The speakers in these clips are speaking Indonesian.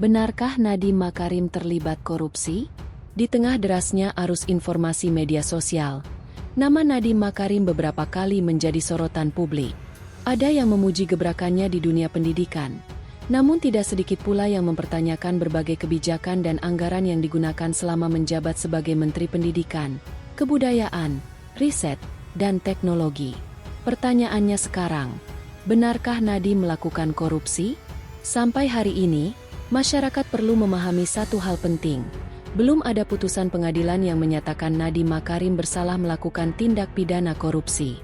Benarkah Nadiem Makarim terlibat korupsi? Di tengah derasnya arus informasi media sosial, nama Nadiem Makarim beberapa kali menjadi sorotan publik. Ada yang memuji gebrakannya di dunia pendidikan, namun tidak sedikit pula yang mempertanyakan berbagai kebijakan dan anggaran yang digunakan selama menjabat sebagai Menteri Pendidikan, Kebudayaan, Riset, dan Teknologi. Pertanyaannya sekarang, benarkah Nadiem melakukan korupsi? Sampai hari ini, masyarakat perlu memahami satu hal penting. Belum ada putusan pengadilan yang menyatakan Nadiem Makarim bersalah melakukan tindak pidana korupsi.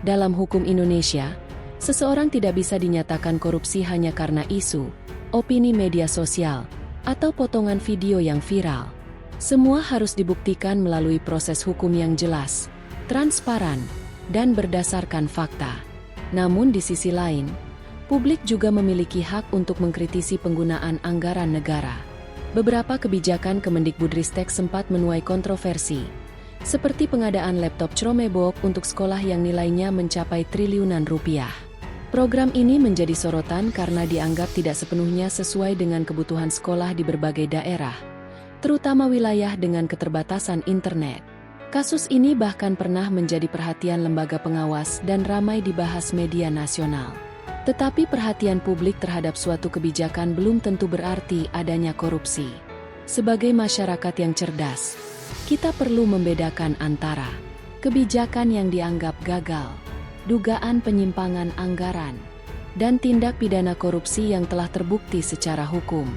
Dalam hukum Indonesia, seseorang tidak bisa dinyatakan korupsi hanya karena isu, opini media sosial, atau potongan video yang viral. Semua harus dibuktikan melalui proses hukum yang jelas, transparan, dan berdasarkan fakta. Namun di sisi lain, publik juga memiliki hak untuk mengkritisi penggunaan anggaran negara. Beberapa kebijakan Kemendikbudristek sempat menuai kontroversi, seperti pengadaan laptop Chromebook untuk sekolah yang nilainya mencapai triliunan rupiah. Program ini menjadi sorotan karena dianggap tidak sepenuhnya sesuai dengan kebutuhan sekolah di berbagai daerah, terutama wilayah dengan keterbatasan internet. Kasus ini bahkan pernah menjadi perhatian lembaga pengawas dan ramai dibahas media nasional. Tetapi perhatian publik terhadap suatu kebijakan belum tentu berarti adanya korupsi. Sebagai masyarakat yang cerdas, kita perlu membedakan antara kebijakan yang dianggap gagal, dugaan penyimpangan anggaran, dan tindak pidana korupsi yang telah terbukti secara hukum.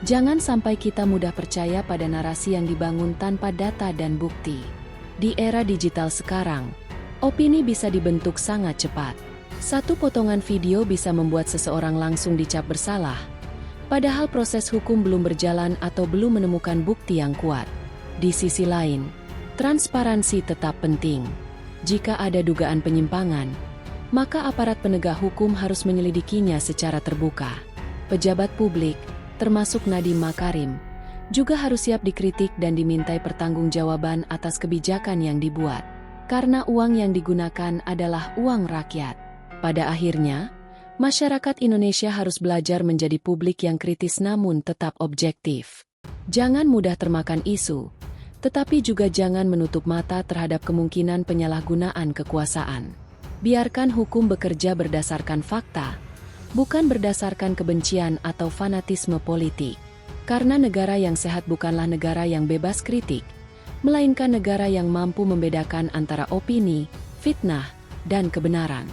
Jangan sampai kita mudah percaya pada narasi yang dibangun tanpa data dan bukti. Di era digital sekarang, opini bisa dibentuk sangat cepat. Satu potongan video bisa membuat seseorang langsung dicap bersalah, padahal proses hukum belum berjalan atau belum menemukan bukti yang kuat. Di sisi lain, transparansi tetap penting. Jika ada dugaan penyimpangan, maka aparat penegak hukum harus menyelidikinya secara terbuka. Pejabat publik, termasuk Nadiem Makarim, juga harus siap dikritik dan dimintai pertanggungjawaban atas kebijakan yang dibuat, karena uang yang digunakan adalah uang rakyat. Pada akhirnya, masyarakat Indonesia harus belajar menjadi publik yang kritis namun tetap objektif. Jangan mudah termakan isu, tetapi juga jangan menutup mata terhadap kemungkinan penyalahgunaan kekuasaan. Biarkan hukum bekerja berdasarkan fakta, bukan berdasarkan kebencian atau fanatisme politik. Karena negara yang sehat bukanlah negara yang bebas kritik, melainkan negara yang mampu membedakan antara opini, fitnah, dan kebenaran.